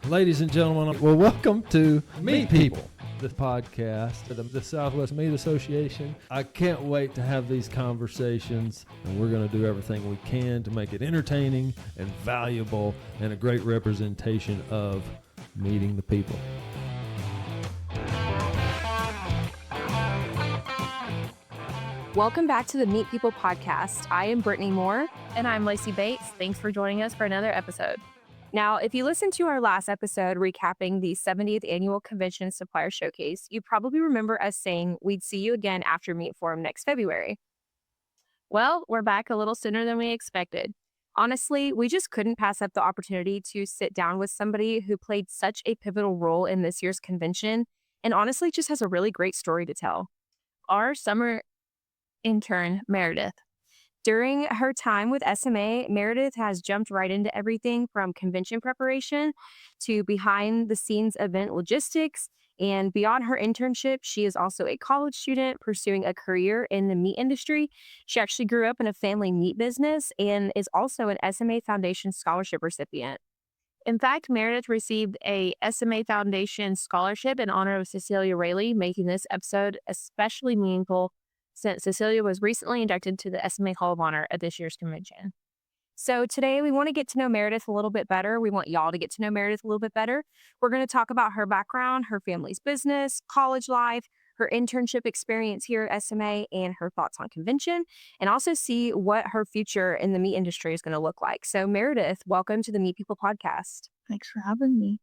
Ladies and gentlemen, well, welcome to Meet People, this podcast of the Southwest Meat Association. I can't wait to have these conversations, and we're going to do everything we can to make it entertaining and valuable and a great representation of meeting the people. Welcome back to the Meet People podcast. I am Brittany Moore. And I'm Lacey Bates. Thanks for joining us for another episode. Now, if you listened to our last episode recapping the 70th Annual Convention Supplier Showcase, you probably remember us saying we'd see you again after Meet Forum next February. Well, we're back a little sooner than we expected. Honestly, we just couldn't pass up the opportunity to sit down with somebody who played such a pivotal role in this year's convention and honestly just has a really great story to tell. Our summer intern, Meredith. During her time with SMA, Meredith has jumped right into everything from convention preparation to behind the scenes event logistics. And beyond her internship, she is also a college student pursuing a career in the meat industry. She actually grew up in a family meat business and is also an SMA Foundation Scholarship recipient. In fact, Meredith received a SMA Foundation Scholarship in honor of Cecilia Raley, making this episode especially meaningful since Cecilia was recently inducted to the SMA Hall of Honor at this year's convention. So today we want to get to know Meredith a little bit better. We want y'all to get to know Meredith a little bit better. We're going to talk about her background, her family's business, college life, her internship experience here at SMA, and her thoughts on convention, and also see what her future in the meat industry is going to look like. So Meredith, welcome to the Meet People podcast. Thanks for having me.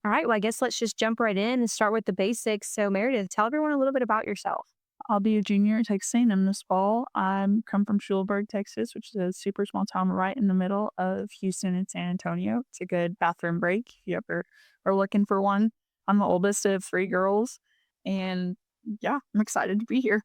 All right, well, I guess let's just jump right in and start with the basics. So Meredith, tell everyone a little bit about yourself. I'll be a junior at Texas A&M this fall. I come from Schuleburg, Texas, which is a super small town right in the middle of Houston and San Antonio. It's a good bathroom break if you ever are looking for one. I'm the oldest of three girls, and yeah, I'm excited to be here.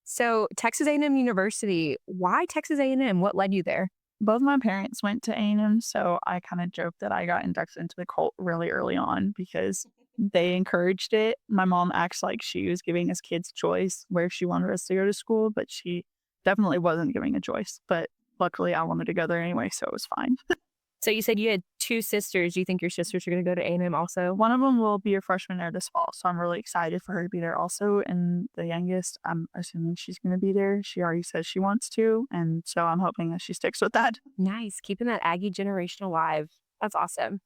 So Texas A&M University, why Texas A&M? What led you there? Both my parents went to A&M, so I kind of joked that I got inducted into the cult really early on because they encouraged it. My mom acts like she was giving us kids choice where she wanted us to go to school, but she definitely wasn't giving a choice. But luckily, I wanted to go there anyway, so it was fine. So you said you had two sisters. Do you think your sisters are going to go to A&M also? One of them will be a freshman there this fall, so I'm really excited for her to be there also. And the youngest, I'm assuming she's going to be there. She already says she wants to, and so I'm hoping that she sticks with that. Nice. Keeping that Aggie generation alive. That's awesome.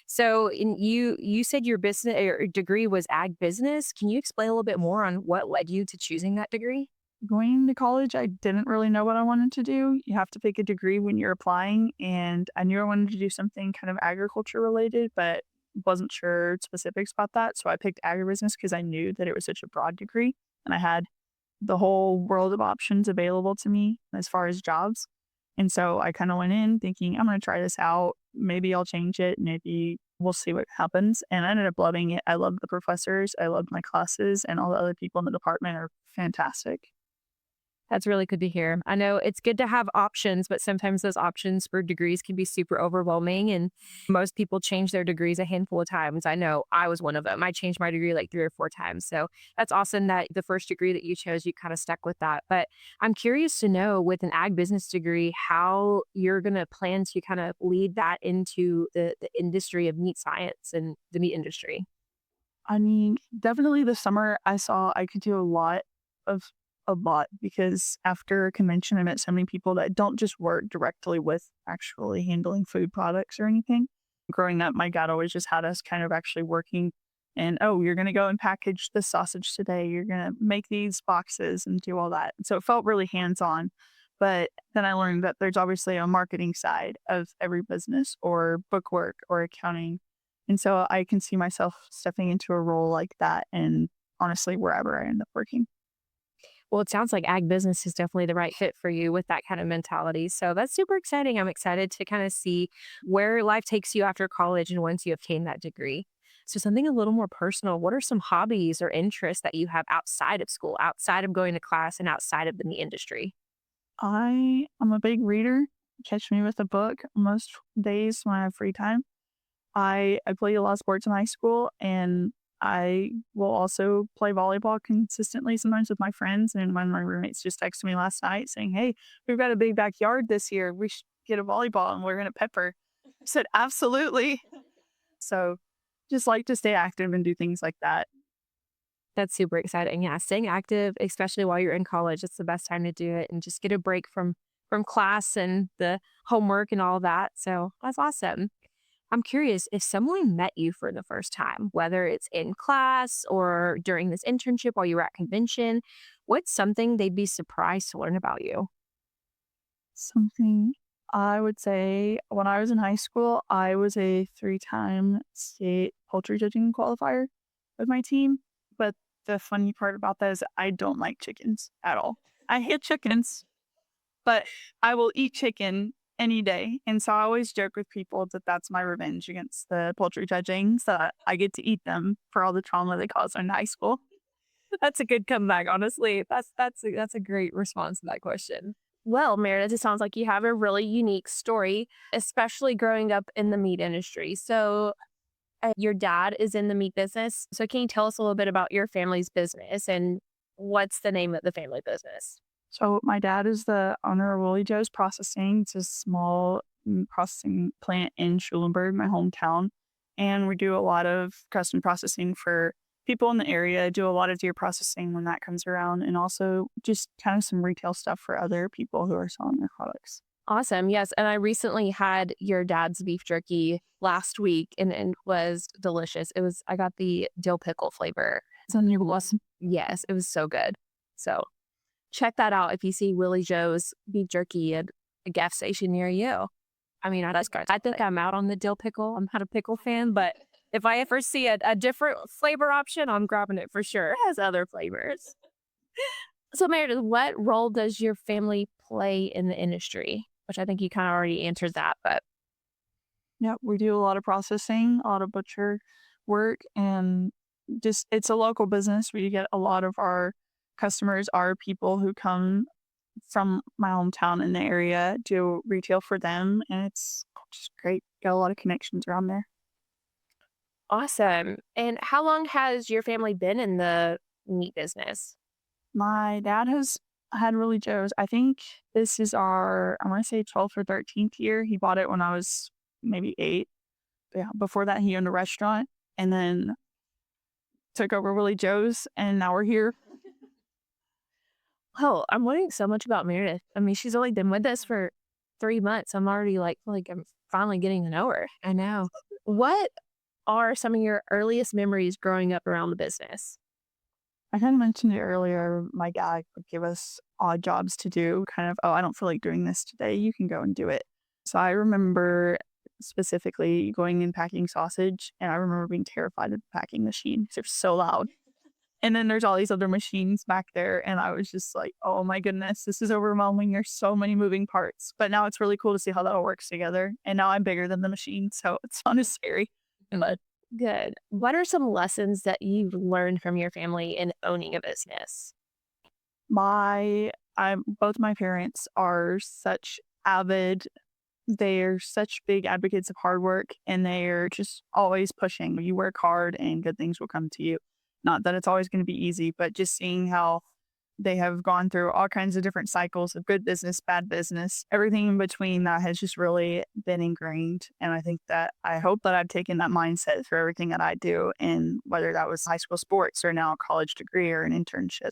So you said your business or degree was ag business. Can you explain a little bit more on what led you to choosing that degree? Going to college, I didn't really know what I wanted to do. You have to pick a degree when you're applying, and I knew I wanted to do something kind of agriculture related, but wasn't sure specifics about that. So I picked agribusiness because I knew that it was such a broad degree, and I had the whole world of options available to me as far as jobs. And so I kind of went in thinking, I'm going to try this out. Maybe I'll change it. Maybe we'll see what happens. And I ended up loving it. I loved the professors. I loved my classes, and all the other people in the department are fantastic. That's really good to hear. I know it's good to have options, but sometimes those options for degrees can be super overwhelming. And most people change their degrees a handful of times. I know I was one of them. I changed my degree like 3 or 4 times. So that's awesome that the first degree that you chose, you kind of stuck with that. But I'm curious to know with an ag business degree, how you're going to plan to kind of lead that into the industry of meat science and the meat industry. I mean, definitely this summer I saw I could do a lot because after a convention, I met so many people that don't just work directly with actually handling food products or anything. Growing up, my dad always just had us kind of actually working and, oh, you're going to go and package the sausage today. You're going to make these boxes and do all that. So it felt really hands-on. But then I learned that there's obviously a marketing side of every business or bookwork or accounting. And so I can see myself stepping into a role like that and honestly, wherever I end up working. Well, it sounds like ag business is definitely the right fit for you with that kind of mentality. So that's super exciting. I'm excited to kind of see where life takes you after college and once you obtain that degree. So something a little more personal, what are some hobbies or interests that you have outside of school, outside of going to class and outside of the meat industry? I am a big reader. Catch me with a book most days when I have free time. I played a lot of sports in high school, and I will also play volleyball consistently sometimes with my friends. And one of my roommates just texted me last night saying, hey, we've got a big backyard this year. We should get a volleyball and we're going to pepper. I said, absolutely. So just like to stay active and do things like that. That's super exciting. Yeah, staying active, especially while you're in college, it's the best time to do it and just get a break from class and the homework and all that. So that's awesome. I'm curious if someone met you for the first time, whether it's in class or during this internship while you were at convention, what's something they'd be surprised to learn about you? Something I would say when I was in high school, I was a 3-time state poultry judging qualifier with my team. But the funny part about that is I don't like chickens at all. I hate chickens, but I will eat chicken any day. And so I always joke with people that that's my revenge against the poultry judging, so that I get to eat them for all the trauma they caused in high school. That's a good comeback, honestly. That's a great response to that question. Well, Meredith, it sounds like you have a really unique story, especially growing up in the meat industry. So, your dad is in the meat business. So, can you tell us a little bit about your family's business and what's the name of the family business? So my dad is the owner of Willie Joe's Processing. It's a small processing plant in Schulenburg, my hometown. And we do a lot of custom processing for people in the area, do a lot of deer processing when that comes around, and also just kind of some retail stuff for other people who are selling their products. Awesome. Yes. And I recently had your dad's beef jerky last week and it was delicious. I got the dill pickle flavor. Yes, it was so good. So check that out if you see Willie Joe's beef jerky at a gas station near you. I mean, I think I'm out on the dill pickle. I'm not a pickle fan, but if I ever see a different flavor option, I'm grabbing it for sure. It has other flavors. So, Meredith, what role does your family play in the industry? Which I think you kind of already answered that, but Yeah, we do a lot of processing, a lot of butcher work, and just it's a local business. We get a lot of our customers are people who come from my hometown in the area, do retail for them, and it's just great. Got a lot of connections around there. awesome. And how long has your family been in the meat business? My dad has had Willie Joe's. I think this is I want to say 12th or 13th year. He bought it when I was maybe 8. But yeah, before that, he owned a restaurant and then took over Willie Joe's, and now we're here. Oh, I'm learning so much about Meredith. I mean, she's only been with us for 3 months. I'm already like I'm finally getting to know her. I know. What are some of your earliest memories growing up around the business? I kind of mentioned it earlier. My dad would give us odd jobs to do, kind of, oh, I don't feel like doing this today. You can go and do it. So I remember specifically going and packing sausage, and I remember being terrified of the packing machine because they're so loud. And then there's all these other machines back there, and I was just like, oh my goodness, this is overwhelming. There's so many moving parts. But now it's really cool to see how that all works together. And now I'm bigger than the machine, so it's not as scary. But Good. What are some lessons that you've learned from your family in owning a business? both my parents are such they're such big advocates of hard work, and they're just always pushing. You work hard and good things will come to you. Not that it's always going to be easy, but just seeing how they have gone through all kinds of different cycles of good business, bad business, everything in between, that has just really been ingrained. And I hope that I've taken that mindset through everything that I do, and whether that was high school sports or now a college degree or an internship.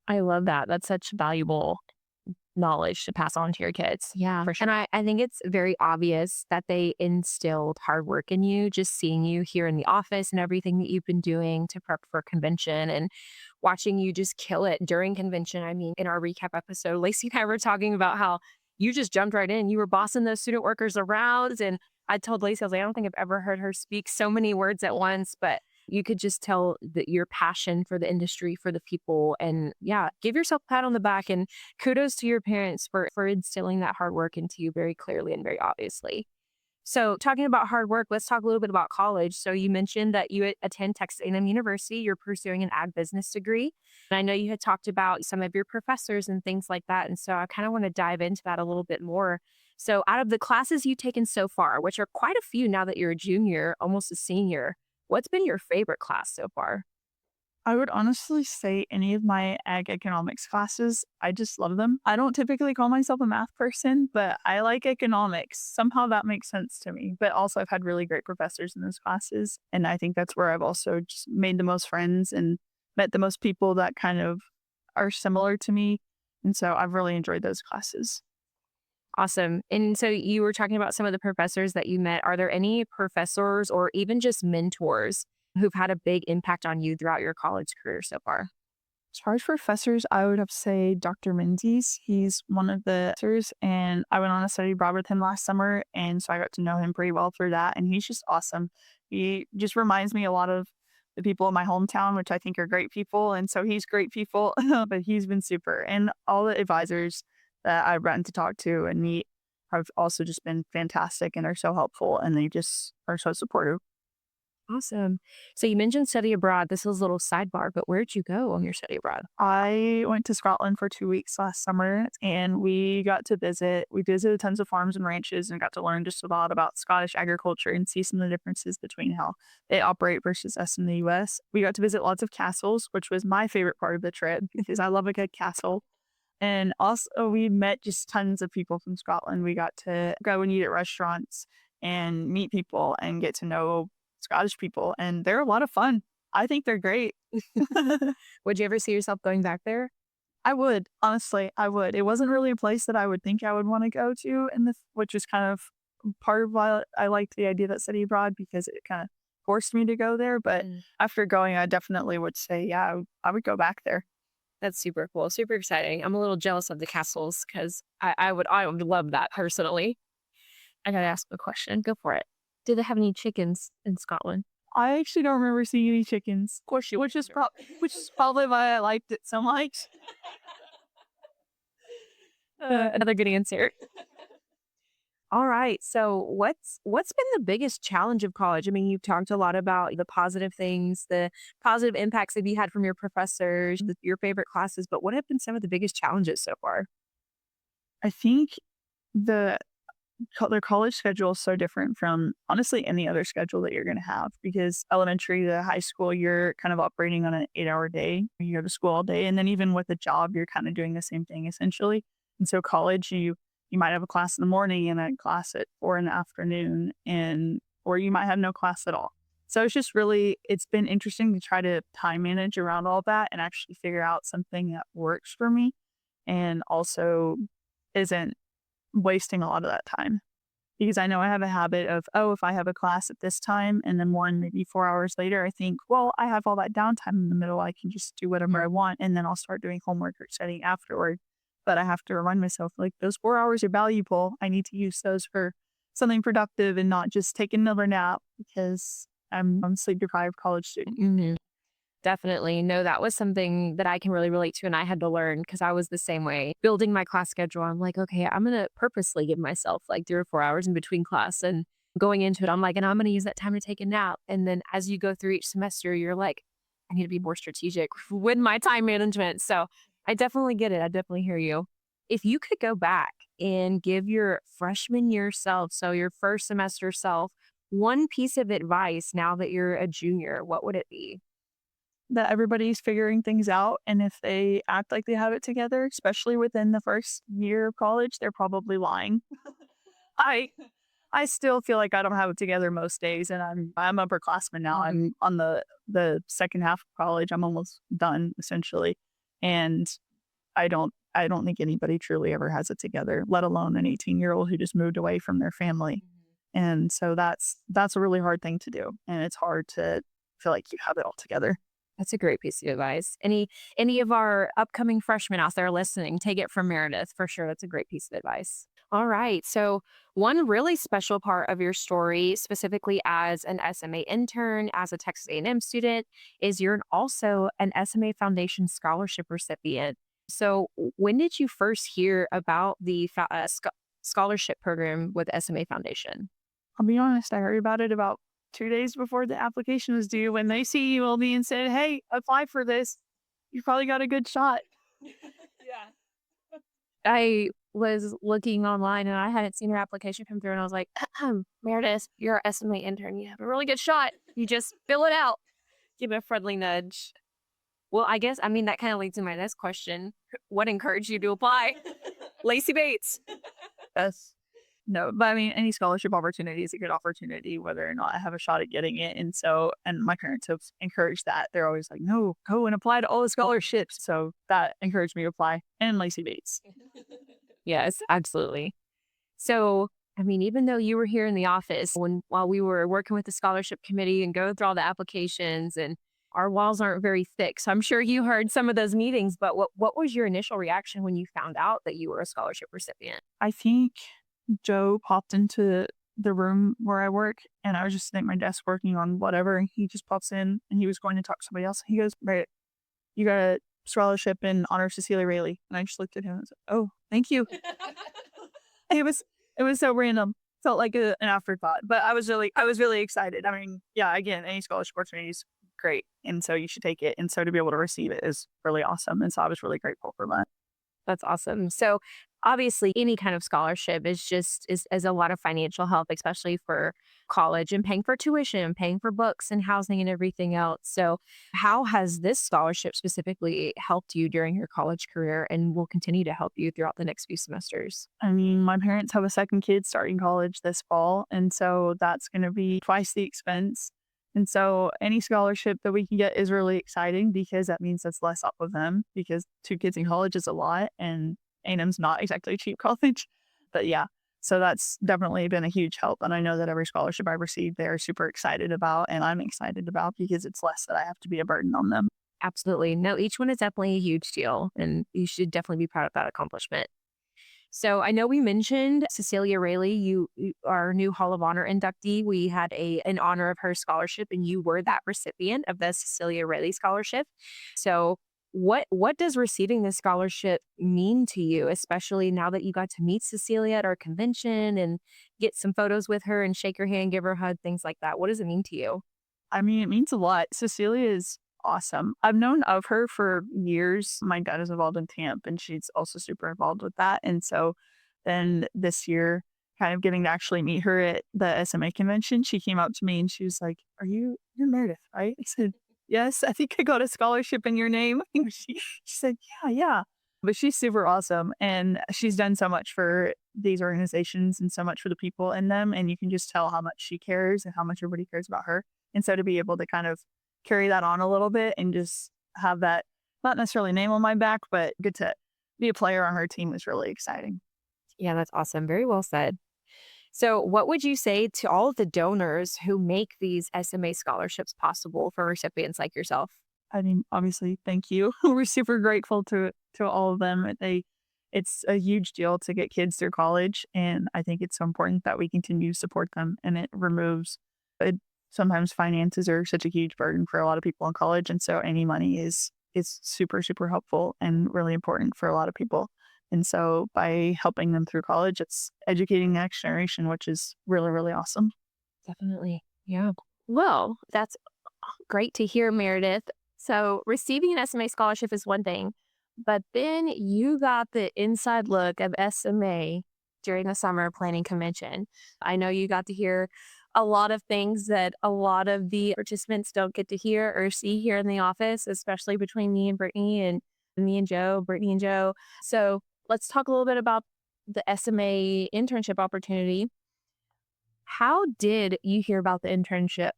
I love that. That's such valuable knowledge to pass on to your kids. Yeah. For sure. And I think it's very obvious that they instilled hard work in you, just seeing you here in the office and everything that you've been doing to prep for convention and watching you just kill it during convention. I mean, in our recap episode, Lacey and I were talking about how you just jumped right in. You were bossing those student workers around. And I told Lacey, I was like, I don't think I've ever heard her speak so many words at once, but you could just tell that your passion for the industry, for the people, and yeah, give yourself a pat on the back and kudos to your parents for instilling that hard work into you very clearly and very obviously. So talking about hard work, let's talk a little bit about college. So you mentioned that you attend Texas A&M University, you're pursuing an ag business degree. And I know you had talked about some of your professors and things like that. And so I kind of want to dive into that a little bit more. So out of the classes you've taken so far, which are quite a few now that you're a junior, almost a senior, what's been your favorite class so far? I would honestly say any of my ag economics classes, I just love them. I don't typically call myself a math person, but I like economics. Somehow that makes sense to me. But also, I've had really great professors in those classes. And I think that's where I've also just made the most friends and met the most people that kind of are similar to me. And so I've really enjoyed those classes. Awesome. And so you were talking about some of the professors that you met. Are there any professors or even just mentors who've had a big impact on you throughout your college career so far? As far as professors, I would have to say Dr. Menzies. He's one of the professors, and I went on a study abroad with him last summer, and so I got to know him pretty well through that. And he's just awesome. He just reminds me a lot of the people in my hometown, which I think are great people, and so he's great people. But he's been super, and all the advisors that I've gotten to talk to and meet have also just been fantastic and are so helpful, and they just are so supportive. Awesome. So you mentioned study abroad. This is a little sidebar, but where'd you go on your study abroad? I went to Scotland for 2 weeks last summer and we got to visit. We visited tons of farms and ranches and got to learn just a lot about Scottish agriculture and see some of the differences between how they operate versus us in the US. We got to visit lots of castles, which was my favorite part of the trip because I love a good castle. And also, we met just tons of people from Scotland. We got to go and eat at restaurants and meet people and get to know Scottish people. And they're a lot of fun. I think they're great. Would you ever see yourself going back there? I would, honestly, I would. It wasn't really a place that I would think I would want to go to, which is kind of part of why I liked the idea that study abroad because it kind of forced me to go there. But after going, I definitely would say, yeah, I would go back there. That's super cool. Super exciting. I'm a little jealous of the castles because I would love that personally. I gotta ask a question. Go for it. Do they have any chickens in Scotland? I actually don't remember seeing any chickens. Of course you which is wouldn't. which is probably why I liked it so much. Another good answer. All right. So what's been the biggest challenge of college? I mean, you've talked a lot about the positive things, the positive impacts that you had from your professors, your favorite classes, but what have been some of the biggest challenges so far? I think the their college schedule is so different from honestly any other schedule that you're going to have because elementary to high school, you're kind of operating on an 8-hour day. You go to school all day. And then even with a job, you're kind of doing the same thing essentially. And so college, you might have a class in the morning and a class at 4 in the afternoon or you might have no class at all. So it's been interesting to try to time manage around all that and actually figure out something that works for me and also isn't wasting a lot of that time because I know I have a habit of, if I have a class at this time and then one maybe 4 hours later, I think, well, I have all that downtime in the middle. I can just do whatever I want. And then I'll start doing homework or studying afterward. But I have to remind myself like those 4 hours are valuable. I need to use those for something productive and not just take another nap because I'm a sleep deprived college student. Definitely. No, that was something that I can really relate to and I had to learn because I was the same way. Building my class schedule, I'm like, okay, I'm going to purposely give myself like 3 or 4 hours in between class and going into it, I'm like, and I'm going to use that time to take a nap. And then as you go through each semester, you're like, I need to be more strategic with my time management. So I definitely get it. I definitely hear you. If you could go back and give your freshman year self, so your first semester self, one piece of advice now that you're a junior, what would it be? That everybody's figuring things out. And if they act like they have it together, especially within the first year of college, they're probably lying. I I still feel like I don't have it together most days, and I'm upperclassman now. I'm on the second half of college. I'm almost done essentially, and I don't think anybody truly ever has it together, let alone an 18-year-old who just moved away from their family. And so that's a really hard thing to do, and it's hard to feel like you have it all together. That's a great piece of advice. Any of our upcoming freshmen out there listening, take it from Meredith for sure. That's a great piece of advice. All right. So one really special part of your story, specifically as an SMA intern, as a Texas A&M student, is you're also an SMA Foundation scholarship recipient. So when did you first hear about the scholarship program with SMA Foundation? I'll be honest, I heard about it about 2 days before the application was due. When they see emailed me and said, "Hey, apply for this. You probably got a good shot." I was looking online and I hadn't seen her application come through and I was like, Meredith, you're an SMA intern. You have a really good shot. You just fill it out. Give it a friendly nudge. Well, I guess, that kind of leads to my next question. What encouraged you to apply? Lacey Bates. Yes. No, but I mean, any scholarship opportunity is a good opportunity, whether or not I have a shot at getting it. And so, and my parents have encouraged that. They're always like, no, go and apply to all the scholarships. So that encouraged me to apply. And Lacey Bates. Yes, absolutely. So, even though you were here in the office while we were working with the scholarship committee and going through all the applications, and our walls aren't very thick, so I'm sure you heard some of those meetings, but what was your initial reaction when you found out that you were a scholarship recipient? I think Joe popped into the room where I work, and I was just sitting at my desk working on whatever. And he just pops in and he was going to talk to somebody else. He goes, right, you got a scholarship in honor of Cecilia Raley. And I just looked at him and said, oh, thank you. It was so random. Felt like an afterthought, but I was really excited. I mean, yeah, again, any scholarship opportunity is great. And so you should take it. And so to be able to receive it is really awesome. And so I was really grateful for that. That's awesome. So obviously any kind of scholarship is a lot of financial help, especially for college and paying for tuition, paying for books and housing and everything else. So how has this scholarship specifically helped you during your college career and will continue to help you throughout the next few semesters? I mean, my parents have a second kid starting college this fall. And so that's going to be twice the expense. And so any scholarship that we can get is really exciting because that means that's less up of them because 2 kids in college is a lot and A&M's not exactly a cheap college. But yeah, so that's definitely been a huge help. And I know that every scholarship I received, they're super excited about and I'm excited about because it's less that I have to be a burden on them. Absolutely. No, each one is definitely a huge deal and you should definitely be proud of that accomplishment. So I know we mentioned Cecilia Raley, you are new Hall of Honor inductee. We had an honor of her scholarship and you were that recipient of the Cecilia Raley Scholarship. So what does receiving this scholarship mean to you, especially now that you got to meet Cecilia at our convention and get some photos with her and shake her hand, give her a hug, things like that? What does it mean to you? I mean, it means a lot. Cecilia is awesome. I've known of her for years. My dad is involved in TAMP and she's also super involved with that. And so then this year, kind of getting to actually meet her at the SMA convention, she came up to me and she was like, you're Meredith, right? I said, yes, I think I got a scholarship in your name. She said, yeah. But she's super awesome. And she's done so much for these organizations and so much for the people in them. And you can just tell how much she cares and how much everybody cares about her. And so to be able to kind of carry that on a little bit and just have that, not necessarily name on my back, but good to be a player on her team was really exciting. Yeah, that's awesome. Very well said. So what would you say to all of the donors who make these SMA scholarships possible for recipients like yourself? I mean, obviously, thank you. We're super grateful to all of them. It's a huge deal to get kids through college. And I think it's so important that we continue to support them and it removes sometimes finances are such a huge burden for a lot of people in college. And so any money is super, super helpful and really important for a lot of people. And so by helping them through college, it's educating the next generation, which is really, really awesome. Definitely. Yeah. Well, that's great to hear, Meredith. So receiving an SMA scholarship is one thing, but then you got the inside look of SMA during the summer planning convention. I know you got to hear a lot of things that a lot of the participants don't get to hear or see here in the office, especially between me and Brittany and Brittany and Joe. So let's talk a little bit about the SMA internship opportunity. How did you hear about the internship?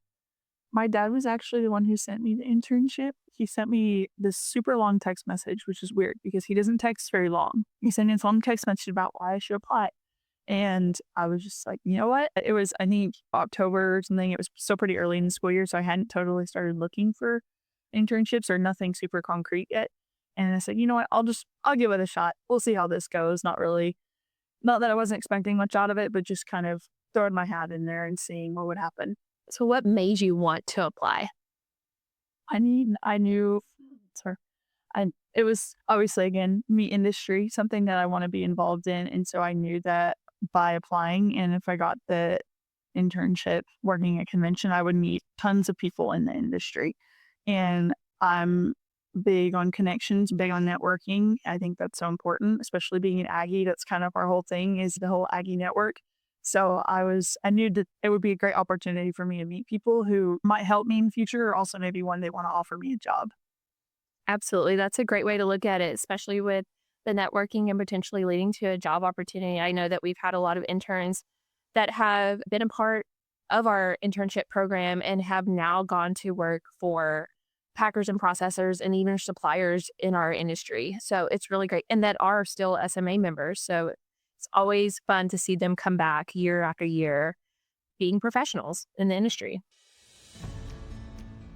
My dad was actually the one who sent me the internship. He sent me this super long text message, which is weird because he doesn't text very long. He sent me this long text message about why I should apply. And I was just like, you know what? It was, I think, October or something. It was still pretty early in the school year, so I hadn't totally started looking for internships or nothing super concrete yet. And I said, you know what? I'll give it a shot. We'll see how this goes. Not that I wasn't expecting much out of it, but just kind of throwing my hat in there and seeing what would happen. So what made you want to apply? It was obviously, again, meat industry, something that I want to be involved in. And so I knew that by applying and if I got the internship working at convention, I would meet tons of people in the industry. And I'm big on connections, big on networking. I think that's so important, especially being an Aggie. That's kind of our whole thing is the whole Aggie network. So I knew that it would be a great opportunity for me to meet people who might help me in the future or also maybe one they want to offer me a job. Absolutely. That's a great way to look at it, especially with the networking and potentially leading to a job opportunity. I know that we've had a lot of interns that have been a part of our internship program and have now gone to work for packers and processors and even suppliers in our industry. So it's really great. And that are still SMA members. So it's always fun to see them come back year after year being professionals in the industry.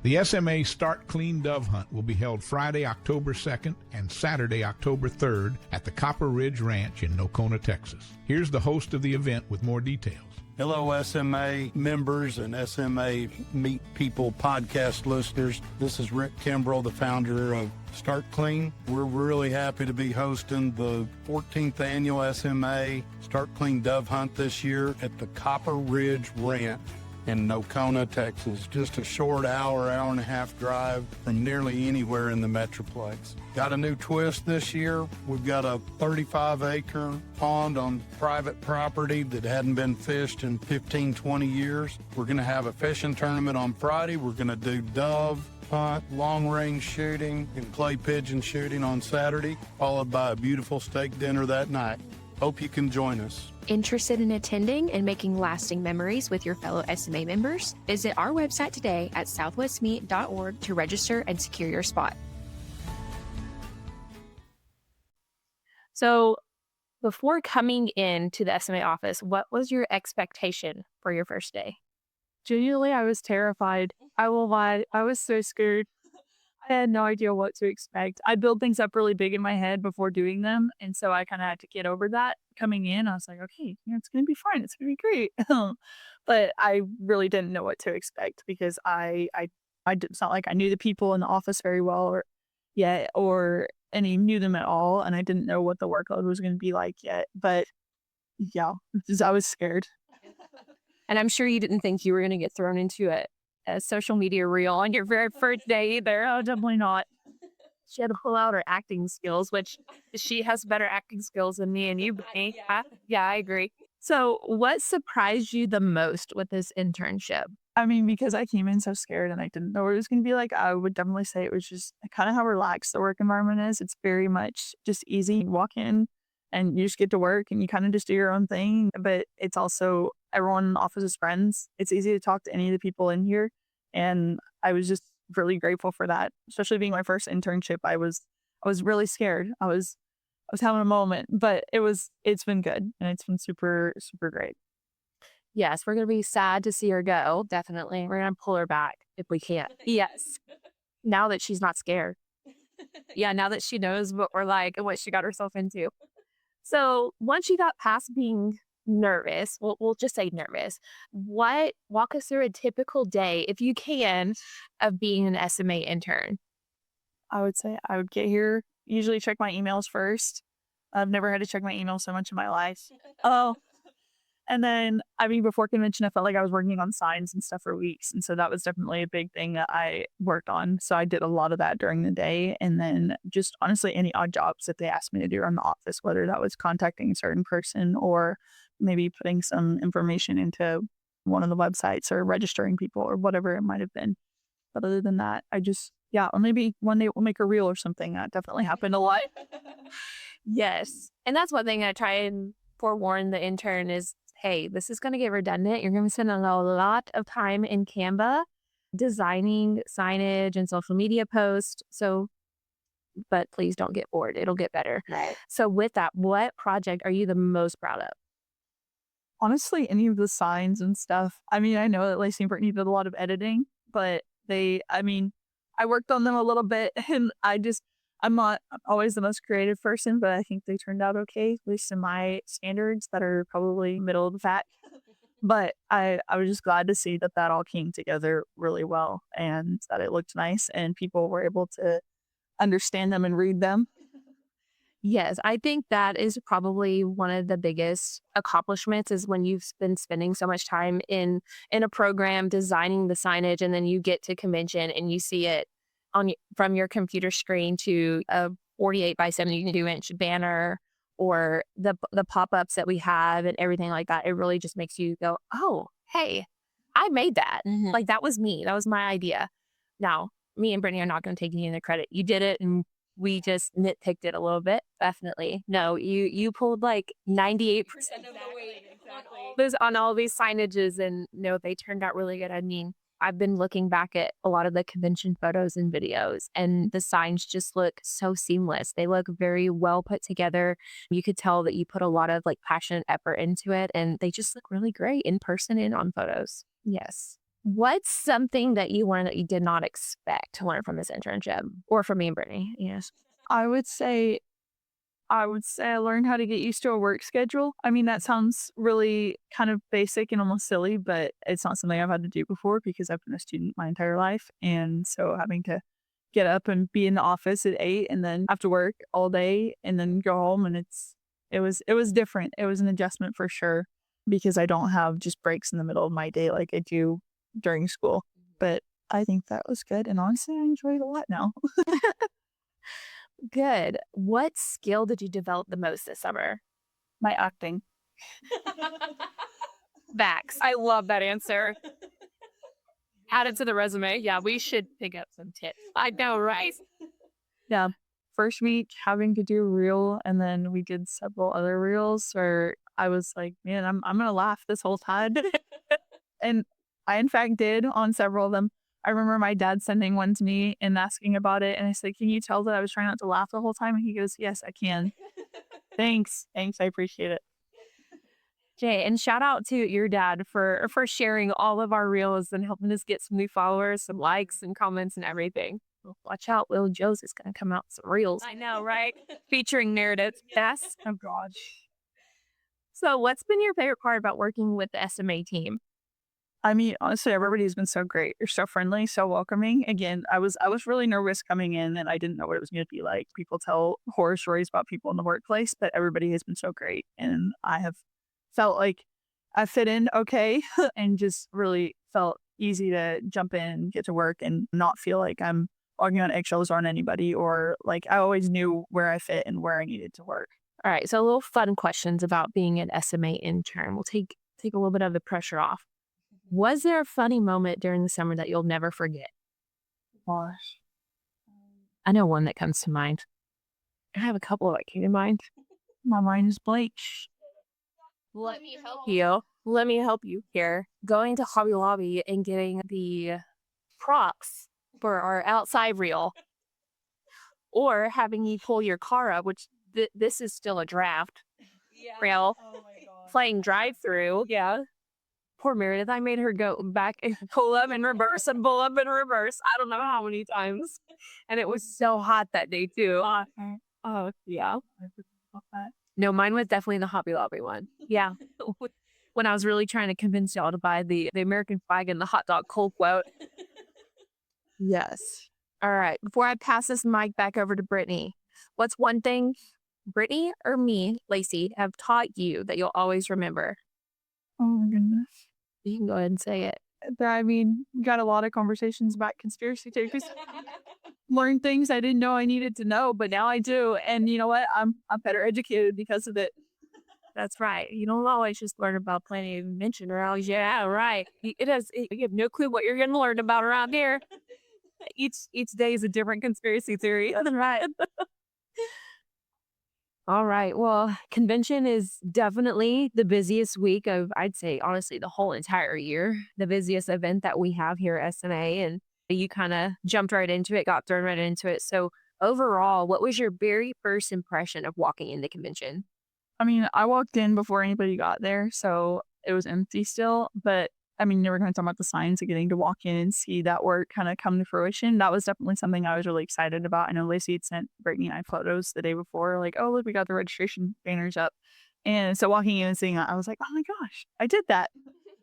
The SMA Start Clean Dove Hunt will be held Friday, October 2nd and Saturday, October 3rd at the Copper Ridge Ranch in Nocona, Texas. Here's the host of the event with more details. Hello, SMA members and SMA Meet People podcast listeners. This is Rick Kimbrell, the founder of Start Clean. We're really happy to be hosting the 14th annual SMA Start Clean Dove Hunt this year at the Copper Ridge Ranch in Nocona, Texas. Just a short hour and a half drive from nearly anywhere in the Metroplex. Got a new twist this year. We've got a 35-acre pond on private property that hadn't been fished in 15, 20 years. We're going to have a fishing tournament on Friday. We're going to do dove hunt, long-range shooting, and clay pigeon shooting on Saturday, followed by a beautiful steak dinner that night. Hope you can join us. Interested in attending and making lasting memories with your fellow SMA members? Visit our website today at southwestmeet.org to register and secure your spot. So before coming into the SMA office, what was your expectation for your first day? Genuinely, I was terrified. I will lie. I was so scared. I had no idea what to expect. I build things up really big in my head before doing them. And so I kind of had to get over that coming in. I was like, okay, it's going to be fine. It's going to be great. But I really didn't know what to expect because it's not like I knew the people in the office very well or any knew them at all. And I didn't know what the workload was going to be like yet. But yeah, I was scared. And I'm sure you didn't think you were going to get thrown into a social media reel on your very first day either. Oh, definitely not. She had to pull out her acting skills, which she has better acting skills than me and you, Brittany. Yeah, I agree. So what surprised you the most with this internship? I mean, because I came in so scared and I didn't know what it was going to be like, I would definitely say it was just kind of how relaxed the work environment is. It's very much just easy. You walk in and you just get to work and you kind of just do your own thing. But it's also everyone in the office is friends. It's easy to talk to any of the people in here. And I was just really grateful for that, especially being my first internship. I was really scared. I was having a moment, but it's been good and it's been super, super great. Yes, we're going to be sad to see her go. Definitely. We're going to pull her back if we can. Yes. Now that she's not scared. Yeah, now that she knows what we're like and what she got herself into. So once you got past being nervous, we'll just say nervous, walk us through a typical day, if you can, of being an SMA intern. I would say I would get here, usually check my emails first. I've never had to check my email so much in my life. And then, before convention, I felt like I was working on signs and stuff for weeks. And so that was definitely a big thing that I worked on. So I did a lot of that during the day. And then just honestly, any odd jobs that they asked me to do around the office, whether that was contacting a certain person or maybe putting some information into one of the websites or registering people or whatever it might have been. But other than that, or maybe one day we'll make a reel or something. That definitely happened a lot. Yes. And that's one thing I try and forewarn the intern is, hey, this is going to get redundant. You're going to spend a lot of time in Canva designing signage and social media posts. But please don't get bored. It'll get better. Right. So with that, what project are you the most proud of? Honestly, any of the signs and stuff. I know that Lacey and Brittany did a lot of editing, but I worked on them a little bit and I'm not always the most creative person, but I think they turned out okay, at least in my standards that are probably middle of the pack. But I was just glad to see that all came together really well and that it looked nice and people were able to understand them and read them. Yes, I think that is probably one of the biggest accomplishments is when you've been spending so much time in a program designing the signage and then you get to convention and you see it from your computer screen to a 48 by 72 inch banner or the pop-ups that we have and everything like that. It really just makes you go, oh, hey, I made that. Mm-hmm. Like that was me. That was my idea. Now, me and Brittany are not going to take any of the credit. You did it, and we just nitpicked it a little bit. Definitely. No, you pulled like 98% of the weight on all these signages, and no, they turned out really good. I mean, I've been looking back at a lot of the convention photos and videos, and the signs just look so seamless. They look very well put together. You could tell that you put a lot of like passion and effort into it, and they just look really great in person and on photos. Yes. What's something that you learned that you did not expect to learn from this internship, or from me and Brittany? Yes. I would say I learned how to get used to a work schedule. I mean, that sounds really kind of basic and almost silly, but it's not something I've had to do before because I've been a student my entire life. And so having to get up and be in the office at 8 and then have to work all day and then go home, and it was different. It was an adjustment for sure because I don't have just breaks in the middle of my day like I do during school. But I think that was good. And honestly, I enjoy it a lot now. Good. What skill did you develop the most this summer? My acting. Facts. I love that answer. Add it to the resume. Yeah, we should pick up some tips. I know, right? Yeah. First week having to do a reel, and then we did several other reels where I was like, man, I'm gonna laugh this whole time. And I in fact did on several of them. I remember my dad sending one to me and asking about it, and I said, can you tell that I was trying not to laugh the whole time? And he goes, yes, I can. Thanks, I appreciate it. Jay, and shout out to your dad for sharing all of our reels and helping us get some new followers, some likes and comments and everything. Watch out, Lil Joe's is going to come out with some reels. I know, right? Featuring Meredith. Yes. Oh, God. So what's been your favorite part about working with the SMA team? I mean, honestly, everybody's been so great. You're so friendly, so welcoming. Again, I was really nervous coming in, and I didn't know what it was going to be like. People tell horror stories about people in the workplace, but everybody has been so great. And I have felt like I fit in okay and just really felt easy to jump in, get to work, and not feel like I'm walking on eggshells on anybody, or like I always knew where I fit and where I needed to work. All right. So a little fun questions about being an SMA intern. We'll take a little bit of the pressure off. Was there a funny moment during the summer that you'll never forget? Gosh. I know one that comes to mind. I have a couple that came to mind. My mind is blank. Let me help you. Let me help you here. Going to Hobby Lobby and getting the props for our outside reel, or having you pull your car up, which this is still a draft reel, playing drive-through. Yeah. Poor Meredith, I made her go back and pull up and reverse and pull up and reverse. I don't know how many times. And it was so hot that day, too. Oh, yeah. No, mine was definitely the Hobby Lobby one. Yeah. When I was really trying to convince y'all to buy the American flag and the hot dog cold quote. Yes. All right. Before I pass this mic back over to Brittany, what's one thing Brittany or me, Lacey, have taught you that you'll always remember? Oh, my goodness. You can go ahead and say it. I mean, we got a lot of conversations about conspiracy theories. Learned things I didn't know I needed to know, but now I do. And you know what? I'm better educated because of it. That's right. You don't always just learn about planning of invention around. Yeah, right. You have no clue what you're going to learn about around here. Each day is a different conspiracy theory. That's right. All right. Well, convention is definitely the busiest week of, I'd say, honestly, the whole entire year. The busiest event that we have here at SMA. And you kind of jumped right into it, got thrown right into it. So overall, what was your very first impression of walking into convention? I mean, I walked in before anybody got there, so it was empty still. But I mean, they were kind of talking about the signs of getting to walk in and see that work kind of come to fruition. That was definitely something I was really excited about. I know Lacey had sent Brittany and I photos the day before, like, oh, look, we got the registration banners up. And so walking in and seeing that, I was like, oh my gosh, I did that.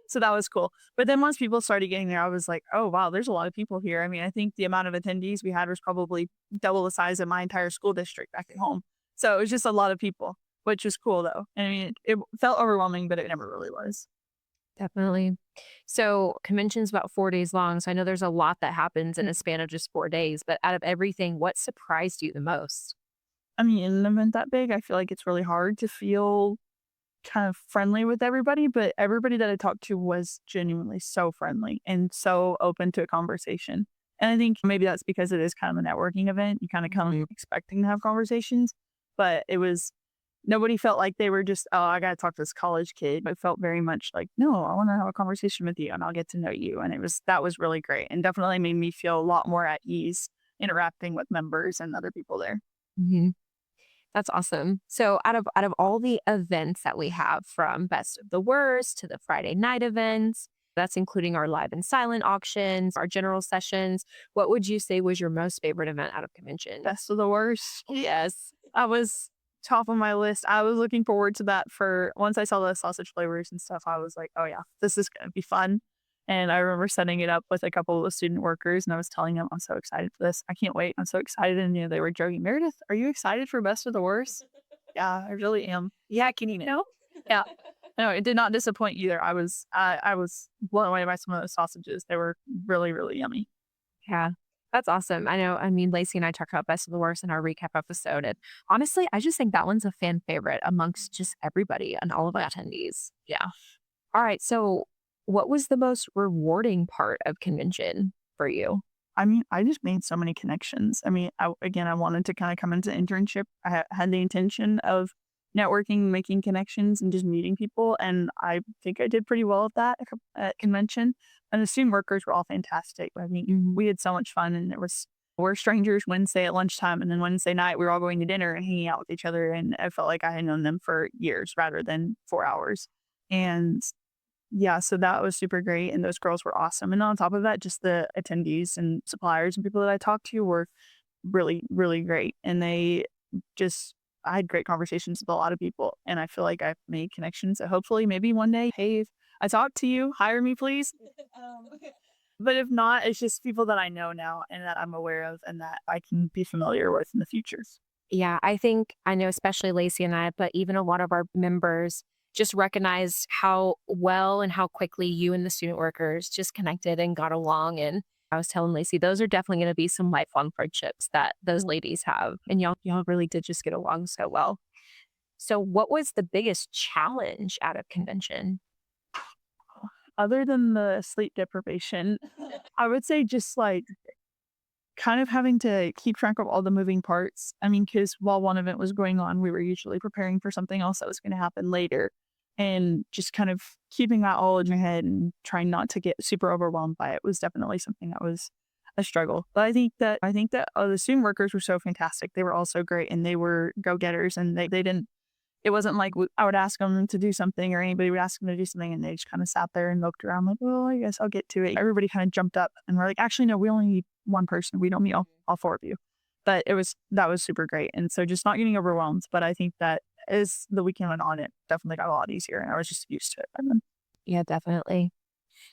So that was cool. But then once people started getting there, I was like, oh, wow, there's a lot of people here. I mean, I think the amount of attendees we had was probably double the size of my entire school district back at home. So it was just a lot of people, which was cool, though. I mean, it felt overwhelming, but it never really was. Definitely. So convention's about 4 days long. So I know there's a lot that happens in a span of just 4 days. But out of everything, what surprised you the most? I mean, in an event that big, I feel like it's really hard to feel kind of friendly with everybody. But everybody that I talked to was genuinely so friendly and so open to a conversation. And I think maybe that's because it is kind of a networking event. You kind of come expecting to have conversations, but nobody felt like they were just, oh, I got to talk to this college kid. It felt very much like, no, I want to have a conversation with you and I'll get to know you. And that was really great and definitely made me feel a lot more at ease interacting with members and other people there. Mm-hmm. That's awesome. So out of all the events that we have, from Best of the Worst to the Friday night events, that's including our live and silent auctions, our general sessions, what would you say was your most favorite event out of convention? Best of the Worst. Yes. I was top of my list. I was looking forward to that once I saw the sausage flavors and stuff, I was like, oh yeah, this is going to be fun. And I remember setting it up with a couple of the student workers and I was telling them, I'm so excited for this. I can't wait. I'm so excited. And they were joking, Meredith, are you excited for Best of the Worst? Yeah, I really am. Yeah, can you know? Yeah. No, it did not disappoint either. I was blown away by some of those sausages. They were really, really yummy. Yeah. That's awesome. I mean, Lacey and I talked about Best of the Worst in our recap episode. And honestly, I just think that one's a fan favorite amongst just everybody and all of our attendees. Yeah. All right. So what was the most rewarding part of convention for you? I mean, I just made so many connections. I mean, I wanted to kind of come into internship. I had the intention of networking, making connections, and just meeting people. And I think I did pretty well at that at convention. And the student workers were all fantastic. I mean, we had so much fun, and we're strangers Wednesday at lunchtime, and then Wednesday night we were all going to dinner and hanging out with each other. And I felt like I had known them for years rather than 4 hours. And yeah, so that was super great. And those girls were awesome. And on top of that, just the attendees and suppliers and people that I talked to were really, really great. And I had great conversations with a lot of people. And I feel like I've made connections that hopefully maybe one day, hey, if I talk to you, hire me, please. But if not, it's just people that I know now and that I'm aware of and that I can be familiar with in the future. Yeah, I know especially Lacey and I, but even a lot of our members just recognized how well and how quickly you and the student workers just connected and got along. And I was telling Lacey, those are definitely going to be some lifelong friendships that those ladies have. And y'all really did just get along so well. So what was the biggest challenge out of convention? Other than the sleep deprivation, I would say just like kind of having to keep track of all the moving parts. I mean, because while one event was going on, we were usually preparing for something else that was going to happen later. And just kind of keeping that all in your head and trying not to get super overwhelmed by it was definitely something that was a struggle. But I think that the student workers were so fantastic. They were all so great and they were go-getters, and they didn't, it wasn't like I would ask them to do something or anybody would ask them to do something and they just kind of sat there and looked around like, well, I guess I'll get to it. Everybody kind of jumped up and we're like, actually, no, we only need one person. We don't need all four of you. But that was super great. And so just not getting overwhelmed. But I think that as the weekend went on, it definitely got a lot easier and I was just used to it by then. Yeah, definitely.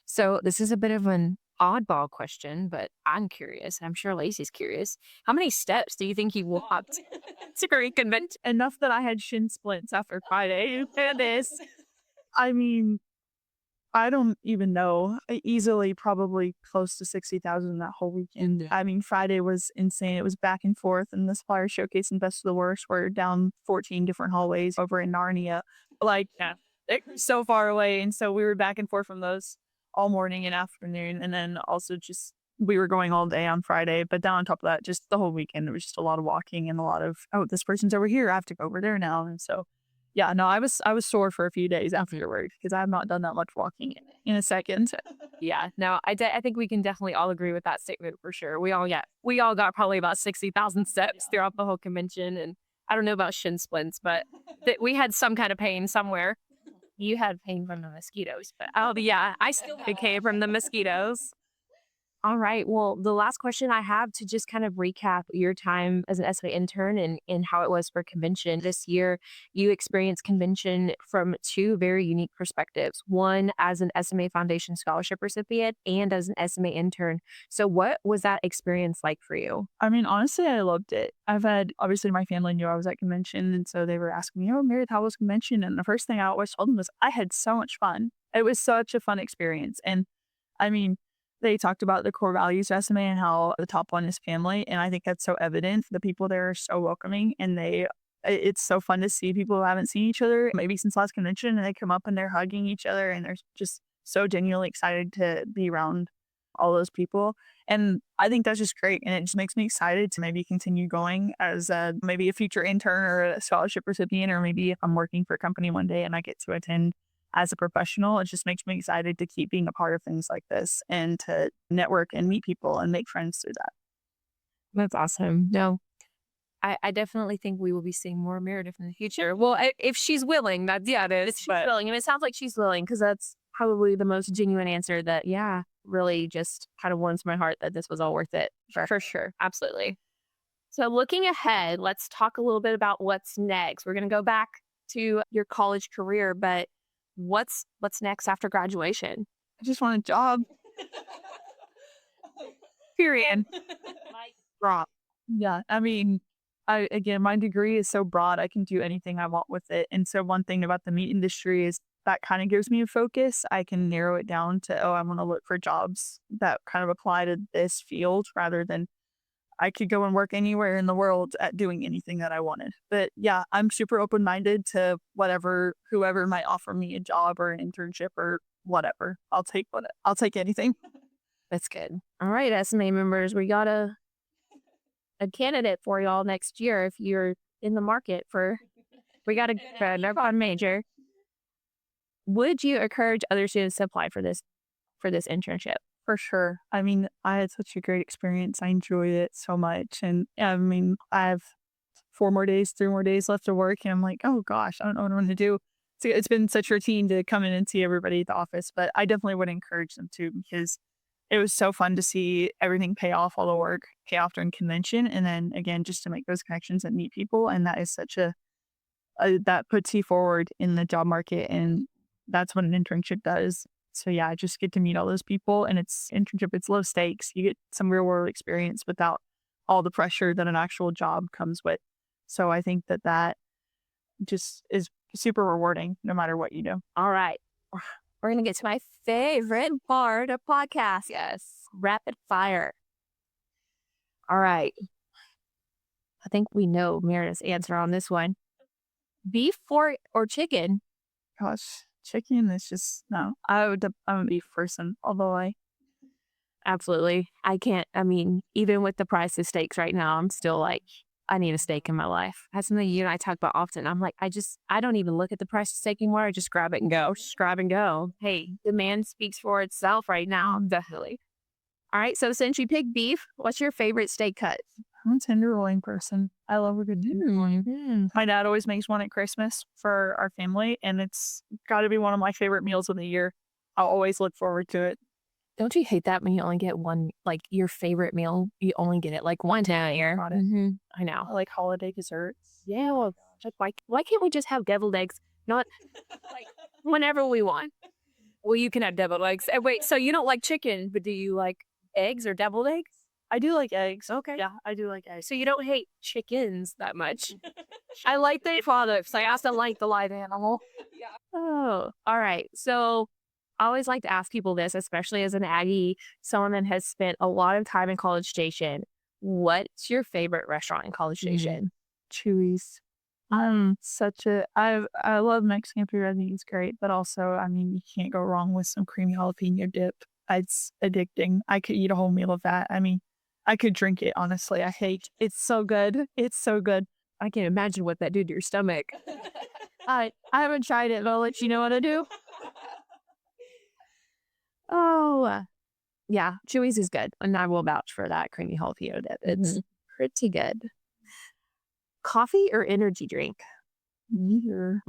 So this is a bit of an oddball question, but I'm curious, and I'm sure Lacey's curious. How many steps do you think you walked to reconvent? Enough that I had shin splints after Friday. I mean, I don't even know. Easily probably close to 60,000 that whole weekend. I mean, Friday was insane. It was back and forth, and the supplier showcase and Best of the Worst were down 14 different hallways over in Narnia. They're so far away. And so we were back and forth from those all morning and afternoon. And then also just, we were going all day on Friday. But then on top of that, just the whole weekend, it was just a lot of walking and a lot of, oh, this person's over here. I have to go over there now. And so yeah, no, I was sore for a few days afterward because I have not done that much walking in a second. Yeah, no, I think we can definitely all agree with that statement for sure. We all got probably about 60,000 steps throughout the whole convention, and I don't know about shin splints, but we had some kind of pain somewhere. You had pain from the mosquitoes, but I still had pain from the mosquitoes. All right. Well, the last question I have to just kind of recap your time as an SMA intern and how it was for convention. This year, you experienced convention from two very unique perspectives. One as an SMA Foundation Scholarship recipient and as an SMA intern. So what was that experience like for you? I mean, honestly, I loved it. Obviously my family knew I was at convention. And so they were asking me, oh, Meredith, how was convention? And the first thing I always told them was I had so much fun. It was such a fun experience. And I mean, they talked about the core values of SMA and how the top one is family. And I think that's so evident. The people there are so welcoming and it's so fun to see people who haven't seen each other maybe since last convention, and they come up and they're hugging each other and they're just so genuinely excited to be around all those people. And I think that's just great. And it just makes me excited to maybe continue going as maybe a future intern or a scholarship recipient, or maybe if I'm working for a company one day and I get to attend as a professional. It just makes me excited to keep being a part of things like this and to network and meet people and make friends through that. That's awesome. No, I definitely think we will be seeing more Meredith in the future. Well, if she's willing, that's, yeah, it is. She's willing. And it sounds like she's willing, because that's probably the most genuine answer that, yeah, really just kind of warms my heart that this was all worth it. For sure. Absolutely. So looking ahead, let's talk a little bit about what's next. We're going to go back to your college career, but what's next after graduation? I just want a job. Period. Broad. Yeah. I mean, again, my degree is so broad. I can do anything I want with it. And so one thing about the meat industry is that kind of gives me a focus. I can narrow it down to, I want to look for jobs that kind of apply to this field, rather than I could go and work anywhere in the world at doing anything that I wanted. But yeah, I'm super open-minded to whoever might offer me a job or an internship or whatever. I'll take anything. That's good. All right, SMA members, we got a candidate for y'all next year if you're in the market we got a fun major. Would you encourage other students to apply for this internship? For sure. I mean, I had such a great experience. I enjoyed it so much. And I mean, I have 3 more days left to work. And I'm like, oh gosh, I don't know what I'm going to do. So it's been such a routine to come in and see everybody at the office, but I definitely would encourage them to, because it was so fun to see everything pay off, all the work pay off during convention. And then again, just to make those connections and meet people. And that is such that puts you forward in the job market. And that's what an internship does. So yeah, I just get to meet all those people, and it's low stakes. You get some real world experience without all the pressure that an actual job comes with. So I think that just is super rewarding no matter what you do. All right. We're going to get to my favorite part of podcast. Yes. Rapid fire. All right. I think we know Meredith's answer on this one. Beef, or chicken? Gosh, chicken is just, no. I'm a beef person, although Absolutely. I can't, even with the price of steaks right now, I'm still like, I need a steak in my life. That's something you and I talk about often. I'm like, I don't even look at the price of steak anymore. I just grab it and go. Just grab and go. Hey, demand speaks for itself right now. Definitely. All right. So since you picked beef, what's your favorite steak cut? I'm a tenderloin person. I love a good tenderloin. My dad always makes one at Christmas for our family, and it's got to be one of my favorite meals of the year. I'll always look forward to it. Don't you hate that when you only get one, like your favorite meal, you only get it like one time a year? Mm-hmm. I know. I like holiday desserts. Yeah, well, why can't we just have deviled eggs? Not like whenever we want. Well, you can have deviled eggs. Wait, so you don't like chicken, but do you like eggs or deviled eggs? I do like eggs. Okay. Yeah, I do like eggs. So you don't hate chickens that much. I like the products. I also like the live animal. Yeah. Oh, all right. So I always like to ask people this, especially as an Aggie, someone that has spent a lot of time in College Station. What's your favorite restaurant in College Station? Chuy's. I love Mexican food. I think it's great, but also, you can't go wrong with some creamy jalapeno dip. It's addicting. I could eat a whole meal of that. I could drink it, honestly. It's so good. It's so good. I can't imagine what that did to your stomach. I haven't tried it, but I'll let you know what I do. Oh, yeah. Chuy's is good. And I will vouch for that creamy jalapeno dip. It's pretty good. Coffee or energy drink? Neither.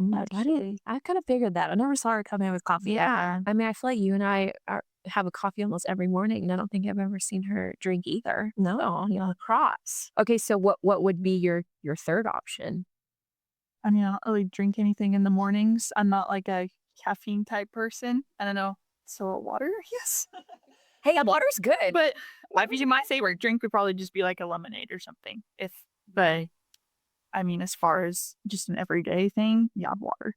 I kind of figured that. I never saw her come in with coffee. Yeah. I feel like you and I have a coffee almost every morning, and I don't think I've ever seen her drink either. No. Cross. Okay, so what would be your third option? I don't really drink anything in the mornings. I'm not like a caffeine type person. I don't know. So water, yes. Hey, water's good. But my favorite drink would probably just be like a lemonade or something. As far as just an everyday thing, yeah, water.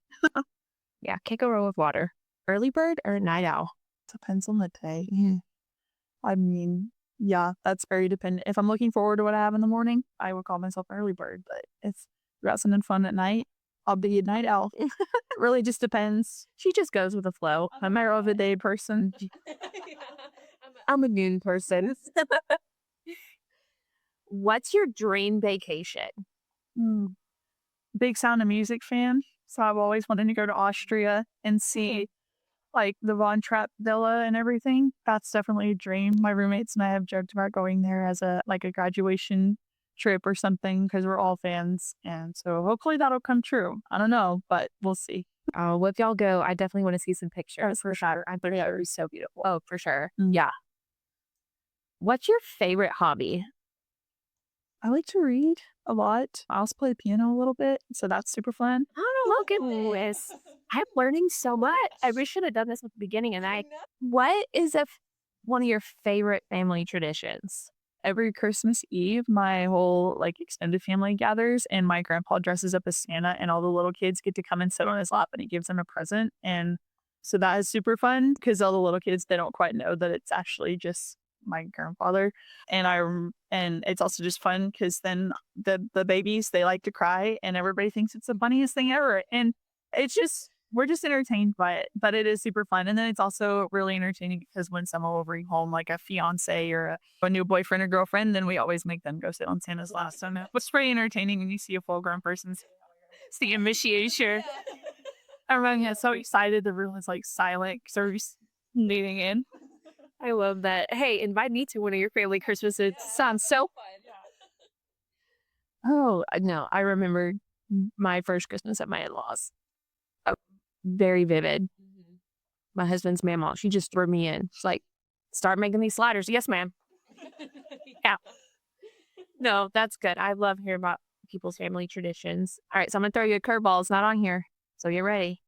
Yeah, can't go wrong with water. Early bird or night owl? Depends on the day. Yeah, that's very dependent. If I'm looking forward to what I have in the morning, I would call myself early bird. But if we got something fun at night, I'll be a night owl. It really just depends. She just goes with the flow. I'm a of the day person. I'm a noon person. What's your dream vacation? Mm. Big Sound of Music fan. So I've always wanted to go to Austria and see like the Von Trapp Villa and everything. That's definitely a dream. My roommates and I have joked about going there as a graduation trip or something because we're all fans. And so hopefully that'll come true. I don't know, but we'll see. Oh, well, if y'all go, I definitely want to see some pictures. For sure. I think it was so beautiful. Oh, for sure. Mm. Yeah. What's your favorite hobby? I like to read a lot. I also play the piano a little bit, so that's super fun. Oh, look at this. I'm learning so much. We should have done this at the beginning. What is one of your favorite family traditions? Every Christmas Eve, my whole like extended family gathers, and my grandpa dresses up as Santa, and all the little kids get to come and sit on his lap, and he gives them a present. And so that is super fun because all the little kids, they don't quite know that it's actually just my grandfather. And it's also just fun because then the babies, they like to cry, and everybody thinks it's the funniest thing ever. And it's just, we're just entertained by it, but it is super fun. And then it's also really entertaining because when someone will bring home like a fiance or a new boyfriend or girlfriend, then we always make them go sit on Santa's lap. So no, it's pretty entertaining when you see a full grown person. It's the initiation. Everyone gets so excited. The room is like silent because they're just leaning in. I love that. Hey, invite me to one of your family Christmases. Sounds so fun. Oh, no. I remember my first Christmas at my in-laws. Very vivid. My husband's mama, she just threw me in. She's like, start making these sliders. Yes, ma'am. Yeah. No, that's good. I love hearing about people's family traditions. All right, so I'm going to throw you a curveball. It's not on here. So you're ready.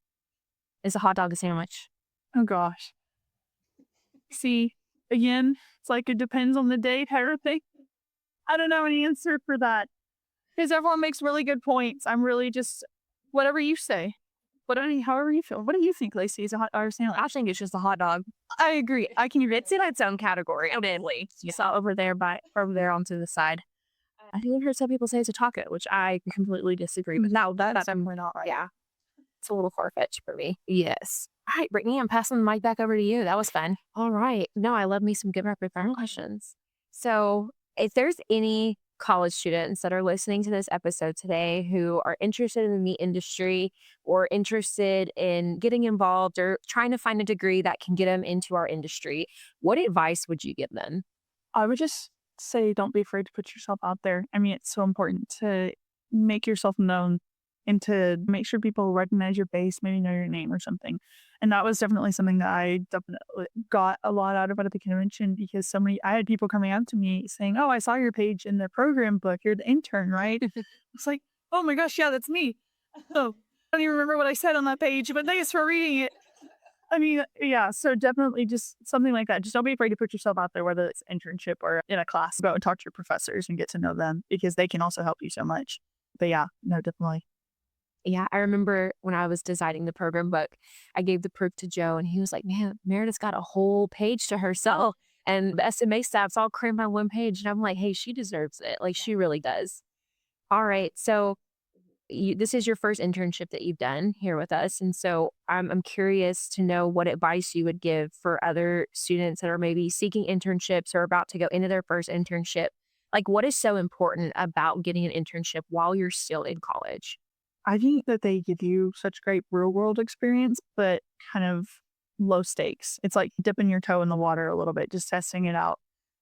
Is a hot dog a sandwich? Oh, gosh. See, again, it's like it depends on the day type of thing. I don't know an answer for that because everyone makes really good points. I'm really just whatever you say. However you feel. What do you think, Lacey? Is a hot dog or sandwich? I think it's just a hot dog. I agree. It's in its own category. Evidently, you saw over there onto the side. I think I've heard some people say it's a taco, which I completely disagree with. No, that's definitely not right. Yeah, it's a little far-fetched for me. Yes. All right, Brittany, I'm passing the mic back over to you. That was fun. All right. No, I love me some good rapid fire questions. So if there's any college students that are listening to this episode today who are interested in the meat industry or interested in getting involved or trying to find a degree that can get them into our industry, what advice would you give them? I would just say don't be afraid to put yourself out there. I mean, it's so important to make yourself known and to make sure people recognize your face, maybe know your name or something. And that was definitely something that I definitely got a lot out of at the convention because I had people coming up to me saying, oh, I saw your page in the program book. You're the intern, right? It's like, oh my gosh, yeah, that's me. Oh, I don't even remember what I said on that page, but thanks for reading it. I mean, yeah, so definitely just something like that. Just don't be afraid to put yourself out there, whether it's internship or in a class. Go and talk to your professors and get to know them because they can also help you so much. But yeah, no, definitely. Yeah, I remember when I was designing the program book, I gave the proof to Joe and he was like, man, Meredith's got a whole page to herself and the SMA staff's all crammed on one page. And I'm like, hey, she deserves it. Like she really does. All right. So this is your first internship that you've done here with us. And so I'm curious to know what advice you would give for other students that are maybe seeking internships or about to go into their first internship. Like what is so important about getting an internship while you're still in college? I think that they give you such great real world experience, but kind of low stakes. It's like dipping your toe in the water a little bit, just testing it out.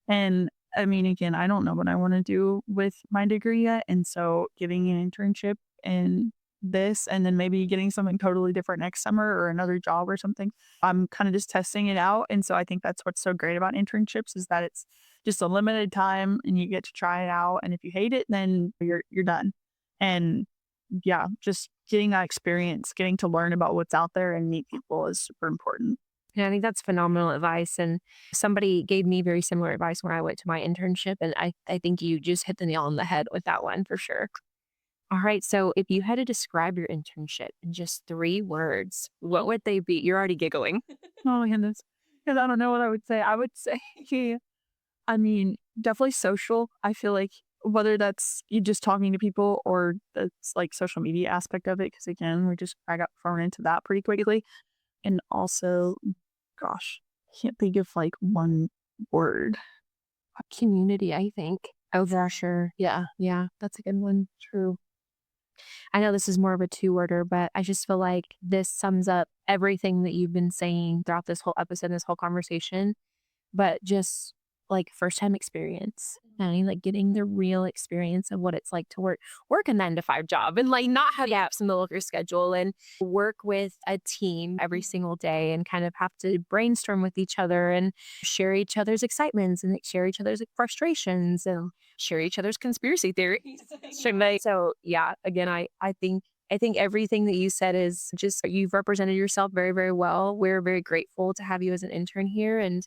And I mean, again, I don't know what I want to do with my degree yet. And so getting an internship in this and then maybe getting something totally different next summer or another job or something, I'm kind of just testing it out. And so I think that's what's so great about internships is that it's just a limited time and you get to try it out. And if you hate it, then you're done. And yeah, just getting that experience, getting to learn about what's out there and meet people is super important. Yeah, I think that's phenomenal advice. And somebody gave me very similar advice when I went to my internship. And I think you just hit the nail on the head with that one for sure. All right. So if you had to describe your internship in just 3 words, what would they be? You're already giggling. Oh my goodness. Because I don't know what I would say. I would say, I mean, definitely social. I feel like whether that's you just talking to people or that's like social media aspect of it. Because again, I got thrown into that pretty quickly. And also, gosh, I can't think of like one word. Community, I think. Oh, for sure. Yeah. That's a good one. True. I know this is more of a two-worder, but I just feel like this sums up everything that you've been saying throughout this whole episode, this whole conversation. But just like first-time experience, and like getting the real experience of what it's like to work a 9-to-5 job and like not have gaps in the middle of your schedule and work with a team every single day and kind of have to brainstorm with each other and share each other's excitements and share each other's frustrations and share each other's conspiracy theories. So yeah, again, I think everything that you said is just, you've represented yourself very, very well. We're very grateful to have you as an intern here. And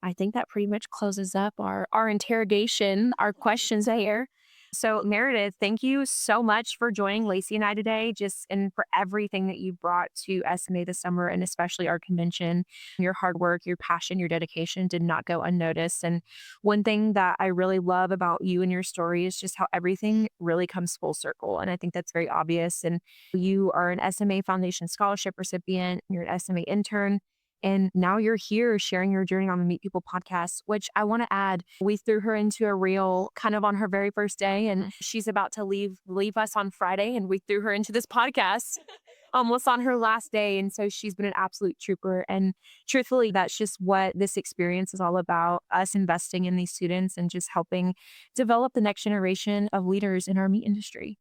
I think that pretty much closes up our interrogation, our questions here. So Meredith, thank you so much for joining Lacey and I today, and for everything that you brought to SMA this summer, and especially our convention. Your hard work, your passion, your dedication did not go unnoticed. And one thing that I really love about you and your story is just how everything really comes full circle. And I think that's very obvious. And you are an SMA Foundation Scholarship recipient, you're an SMA intern. And now you're here sharing your journey on the Meet People podcast, which I want to add, we threw her into a reel kind of on her very first day, and she's about to leave us on Friday, and we threw her into this podcast almost on her last day. And so she's been an absolute trooper. And truthfully, that's just what this experience is all about, us investing in these students and just helping develop the next generation of leaders in our meat industry.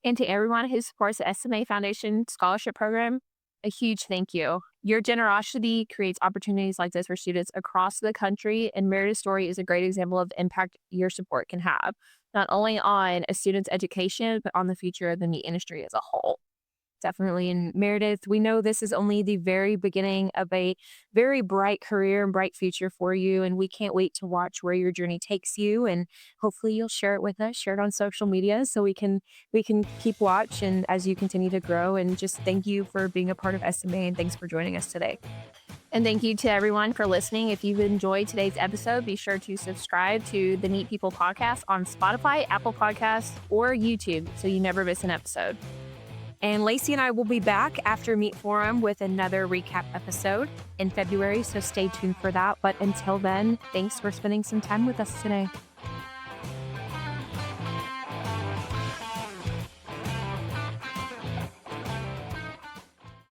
And to everyone who supports the SMA Foundation Scholarship Program, a huge thank you. Your generosity creates opportunities like this for students across the country, and Meredith's story is a great example of the impact your support can have, not only on a student's education, but on the future of the meat industry as a whole. Definitely. And Meredith, we know this is only the very beginning of a very bright career and bright future for you. And we can't wait to watch where your journey takes you. And hopefully you'll share it with us, share it on social media so we can keep watch and as you continue to grow. And just thank you for being a part of SMA, and thanks for joining us today. And thank you to everyone for listening. If you've enjoyed today's episode, be sure to subscribe to the Meet People podcast on Spotify, Apple Podcasts, or YouTube so you never miss an episode. And Lacey and I will be back after Meet Forum with another recap episode in February, so stay tuned for that. But until then, thanks for spending some time with us today.